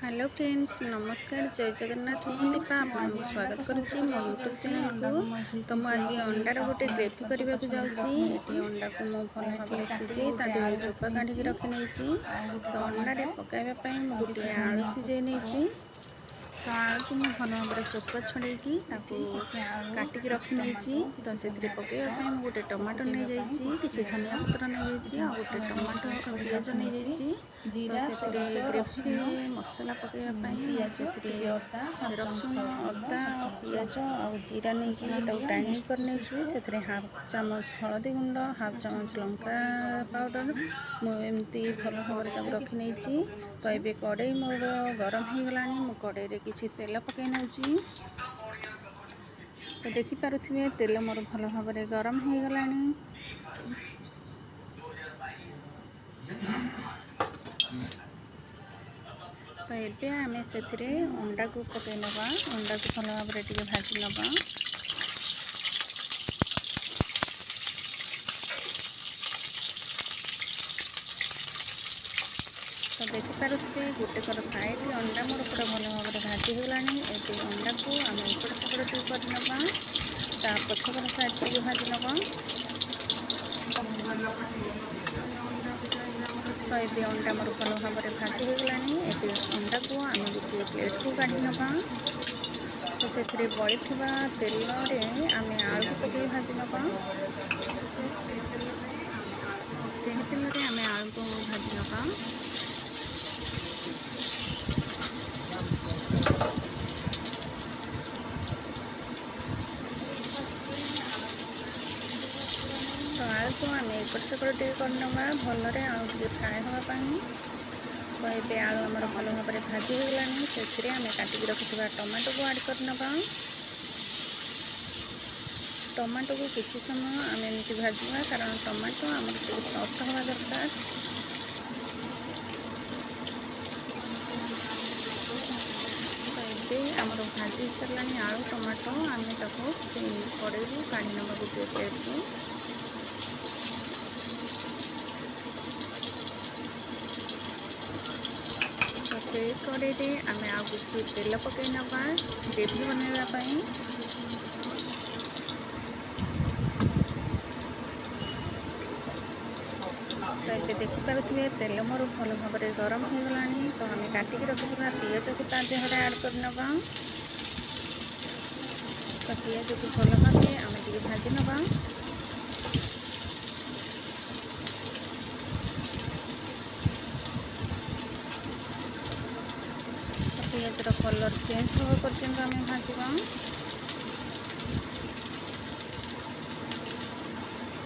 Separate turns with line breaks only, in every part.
Hello friends, नमस्कार। जय जगन्नाथ। ମୁଁ ଦୀପା ଆପଣଙ୍କୁ ସ୍ୱାଗତ କରୁଛି ମୋ ୟୁଟ୍ୟୁବ୍ ଚ୍ୟାନେଲକୁ। ତ ମୁଁ ଆଜି ଅଣ୍ଡାର ଗୋଟେ ଗ୍ରେଭି କରିବାକୁ ଯାଉଛି। ଏଠି ଅଣ୍ଡାକୁ ମୁଁ ଭଲ ଭାବରେ ସିଝେଇ ତା ଦେହରୁ ଚୋପା କାଢ଼ିକି ରଖି ନେଇଛି। ତ ଅଣ୍ଡାରେ ପକାଇବା ପାଇଁ ମୁଁ ଗୋଟିଏ ଆଳୁ ସିଝେଇ ନେଇଛି। ତ ଆଳୁକୁ ମୁଁ ଭଲ ଭାବରେ ଚୋପା ଛଡ଼େଇକି ତାକୁ କାଟିକି ରଖି ନେଇଛି। ତ ସେଥିରେ ପକାଇବା ପାଇଁ ମୁଁ ଗୋଟେ ଟମାଟୋ ନେଇଯାଇଛି, କିଛି ଧନିଆ ପତ୍ର ନେଇଯାଇଛି, ଆଉ ଗୋଟେ ଟମାଟୋ ଆଉ ପିଆଜ ନେଇଯାଇଛି। ତ ସେଥିରେ ଗ୍ରେଭି ମସଲା ପକାଇବା ପାଇଁ ମୁଁ ସେଥିରେ ରସୁଣ, ଅଦା, ପିଆଜ ଆଉ ଜିରା ନେଇକି ତାକୁ ଗ୍ରାଇଣ୍ଡିଙ୍ଗ କରି ନେଇଛି। ସେଥିରେ ହାଫ୍ ଚାମଚ ହଳଦୀ ଗୁଣ୍ଡ, ହାଫ୍ ଚାମଚ ଲଙ୍କା ପାଉଡ଼ର ମୁଁ ଏମିତି ଭଲ ଭାବରେ ତାକୁ ରଖି ନେଇଛି। ତ ଏବେ କଡ଼େଇ ମୋର ଗରମ ହେଇଗଲାଣି। ମୁଁ କଡ଼େଇରେ କିଛି ତେଲ ପକାଇ ନେଉଛି। ତ ଦେଖିପାରୁଥିବେ ତେଲ ମୋର ଭଲ ଭାବରେ ଗରମ ହେଇଗଲାଣି। ତ ଏବେ ଆମେ ସେଥିରେ ଅଣ୍ଡାକୁ ପକାଇ ନେବା। ଅଣ୍ଡାକୁ ଭଲ ଭାବରେ ଟିକେ ଭାଜି ନେବା। ତ ଦେଖିପାରୁଥିବେ ଗୋଟେ କର ସାଇଡ଼୍ ଅଣ୍ଡା ମୋର ପୁରା ଭଲ ଭାବରେ ଭାଜି ହେଇଗଲାଣି। ଏବେ ଅଣ୍ଡାକୁ ଆମେ ଏପଟ ସେପଟ ଟିକେ କରିନେବା। ତା ପଛକର ସାଇଡ଼୍ ଟିକେ ଭାଜି ନେବା। ତ ଏବେ ଅଣ୍ଡା ମୋର ଭଲ ଭାବରେ ଭାଜି ହେଇଗଲାଣି। ଏବେ ଅଣ୍ଡାକୁ ଆମେ ଗୋଟିଏ ପ୍ଲେଟ୍କୁ କାଢ଼ି ନେବା। ତ ସେଥିରେ ବଳିଥିବା ତେଲରେ ଆମେ ଆଳୁକୁ ପକାଇ ଭାଜି ନେବା। ସେହି ତେଲରେ ଆମେ ଆଳୁକୁ ଭାଜି ନେବା। ତ ଆଳୁକୁ ଆମେ ଏପଟ ସେପଟ ଟିକେ କରିନେବା ଭଲରେ, ଆଳୁ ଟିକେ ଫ୍ରାଏ ହେବା ପାଇଁ। ତ ଏବେ ଆଳୁ ଆମର ଭଲ ଭାବରେ ଭାଜି ହେଇଗଲାଣି। ସେଥିରେ ଆମେ କାଟିକି ରଖିଥିବା ଟମାଟୋକୁ ଆଡ଼୍ କରିନେବା। ଟମାଟୋକୁ କିଛି ସମୟ ଆମେ ଏମିତି ଭାଜିବା, କାରଣ ଟମାଟୋ ଆମର ଟିକେ ସଫ୍ଟ ହେବା ଦରକାର। ତ ଏବେ ଆମର ଭାଜି ସାରିଲାଣି ଆଳୁ ଟମାଟୋ। ଆମେ ତାକୁ ସେଇ କଡ଼େଇରୁ କାଢ଼ି ନେବା ଗୋଟିଏ ପ୍ଲେଟ୍କୁ। ତ ସେଇ କଡ଼େଇରେ ଆମେ ଆଉ କିଛି ତେଲ ପକାଇ ନେବା ଗ୍ରେଭି ବନାଇବା ପାଇଁ। ତ ଏବେ ଦେଖିପାରୁଥିବେ ତେଲ ମୋର ଭଲ ଭାବରେ ଗରମ ହେଇଗଲାଣି। ତ ଆମେ କାଟିକି ରଖିଥିବା ପିଆଜକୁ ତା ଦେହରେ ଆଡ଼୍ କରିନେବା। ତ ପିଆଜକୁ ଭଲ ଭାବରେ ଆମେ ଟିକେ ଭାଜି ନେବା। ତ ପିଆଜର କଲର୍ ଚେଞ୍ଜ ହେବା ପର୍ଯ୍ୟନ୍ତ ଆମେ ଭାଜିବା।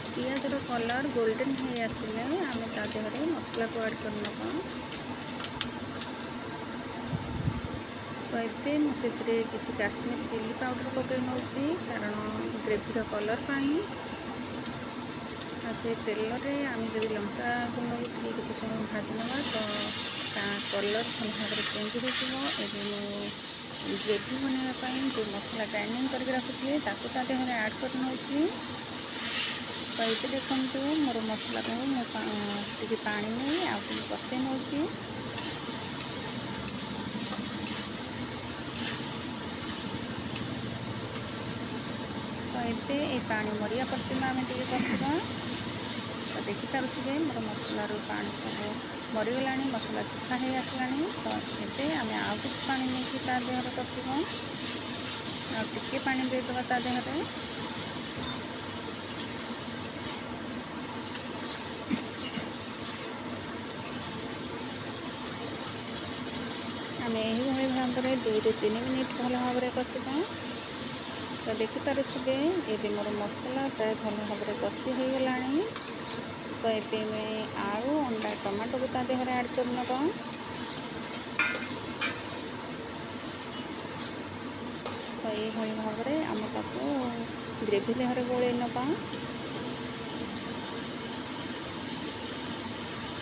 ପିଆଜର କଲର୍ ଗୋଲ୍ଡେନ୍ ହେଇ ଆସିଲେ ଆମେ ତା ଦେହରେ ମସଲାକୁ ଆଡ଼୍ କରିନେବା। ତ ଏବେ ମୁଁ ସେଥିରେ କିଛି କାଶ୍ମୀରୀ ଚିଲି ପାଉଡ଼ର ପକାଇ ନେଉଛି, କାରଣ ଗ୍ରେଭିର କଲର୍ ପାଇଁ। ଆଉ ସେ ତେଲରେ ଆମେ ଯଦି ଲଙ୍କା ଗୁଣ୍ଡକୁ ଟିକେ କିଛି ସମୟ ଭାଜି ନେବା ତ ତା କଲର୍ ଭଲ ଭାବରେ ଚେଞ୍ଜ ହୋଇଯିବ। ଏବେ ମୁଁ ଗ୍ରେଭି ବନାଇବା ପାଇଁ ଯେଉଁ ମସଲା ଗ୍ରାଇଣ୍ଡିଙ୍ଗ କରିକି ରଖିଥିଲି ତାକୁ ତା ଦେହରେ ଆଡ଼୍ କରି ନେଉଛି। ତ ଏବେ ଦେଖନ୍ତୁ ମୋର ମସଲାକୁ ମୁଁ ଟିକେ ପାଣି ନେଇ ଆଉ ଟିକେ କଷେଇ ନେଉଛି। ତ ଏବେ ଏ ପାଣି ମରିବା ପର୍ଯ୍ୟନ୍ତ ଆମେ ଟିକେ କଷିବା। ତ ଦେଖିପାରୁଥିବେ ମୋର ମସଲାରୁ ପାଣି ସବୁ ମରିଗଲାଣି, ମସଲା ଶୁଖା ହେଇ ଆସିଲାଣି। ତ ଏବେ ଆମେ ଆଉ କିଛି ପାଣି ନେଇକି ତା ଦେହରେ କଷିବା। ଆଉ ଟିକେ ପାଣି ଦେଇଦେବା ତା ଦେହରେ। ଆମେ ଏହିଭଳି ଭାବରେ 2 ରୁ 3 ମିନିଟ୍ ଭଲ ଭାବରେ କଷିବା। ତ ଦେଖିପାରୁଥିବେ ଏବେ ମୋର ମସଲା ପ୍ରାୟ ଭଲ ଭାବରେ କଷି ହେଇଗଲାଣି। ତ ଏବେ ଆମେ ଆଳୁ, ଅଣ୍ଡା, ଟମାଟୋକୁ ତା ଦେହରେ ଆଡ଼୍ କରିନେବା। ତ ଏଇଭଳି ଭାବରେ ଆମେ ତାକୁ ଗ୍ରେଭି ଦେହରେ ଗୋଳେଇ ନେବା।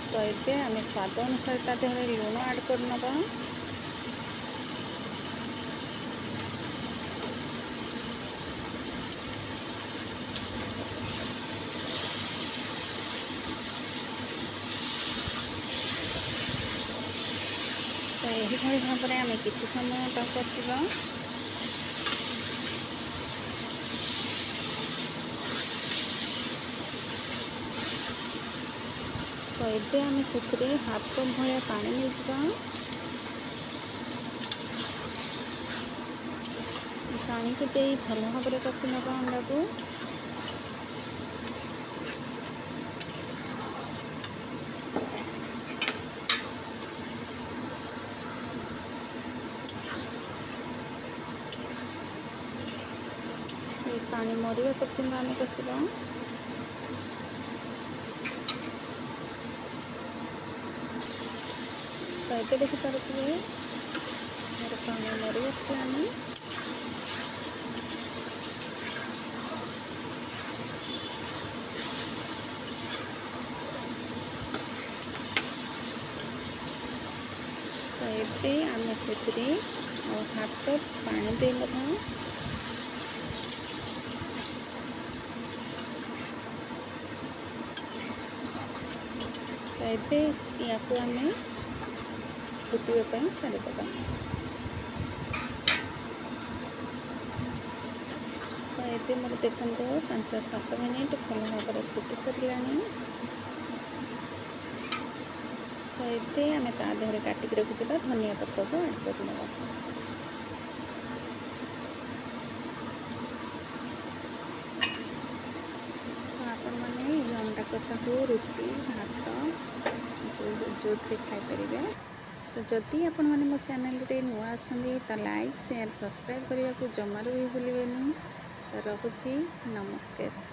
ତ ଏବେ ଆମେ ସ୍ୱାଦ ଅନୁସାରେ ତା ଦେହରେ ଲୁଣ ଆଡ଼୍ କରିନେବା। ତ ଏହିଭଳି ଭାବରେ ଆମେ କିଛି ସମୟ କଷିବା। ତ ଏବେ ଆମେ ସେଥିରେ ହାଫ୍ କପ୍ ଭଳିଆ ପାଣି ନେଇଯିବା। ପାଣିକୁ ଦେଇ ଭଲ ଭାବରେ କଷି ନେବା ଅଣ୍ଡାକୁ। ପାଣି ମରିବା ପର୍ଯ୍ୟନ୍ତ ଆମେ କଷିବା। ତ ଏବେ ଦେଖିପାରୁଥିବେ ମୋର ପାଣି ମରି ଆସିଲାଣି। ତ ଏବେ ଆମେ ସେଥିରେ ଆଉ ହାଫ୍ କପ୍ ପାଣି ଦେଇଦେବା। ତ ଏବେ ୟାକୁ ଆମେ ଫୁଟିବା ପାଇଁ ଛାଡ଼ିଦେବା। ତ ଏବେ ମୋର ଦେଖନ୍ତୁ 5-7 ମିନିଟ୍ ଭଲ ଭାବରେ ଫୁଟି ସାରିଲାଣି। ତ ଏବେ ଆମେ ତା ଦେହରେ କାଟିକି ରଖିଥିବା ଧନିଆ ପତ୍ରକୁ ଆଡ଼୍ କରିନେବା। ତ ଆପଣମାନେ ଏହି ଅଣ୍ଡା କଷାକୁ ରୁଟି, ଭାତ ଯେଉଁଥିରେ ଖାଇପାରିବେ। ତ ଯଦି ଆପଣମାନେ ମୋ ଚ୍ୟାନେଲରେ ନୂଆ ଅଛନ୍ତି ତ ଲାଇକ୍, ସେୟାର, ସବସ୍କ୍ରାଇବ୍ କରିବାକୁ ଜମାରୁ ବି ଭୁଲିବେନି। ତ ରହୁଛି, ନମସ୍କାର।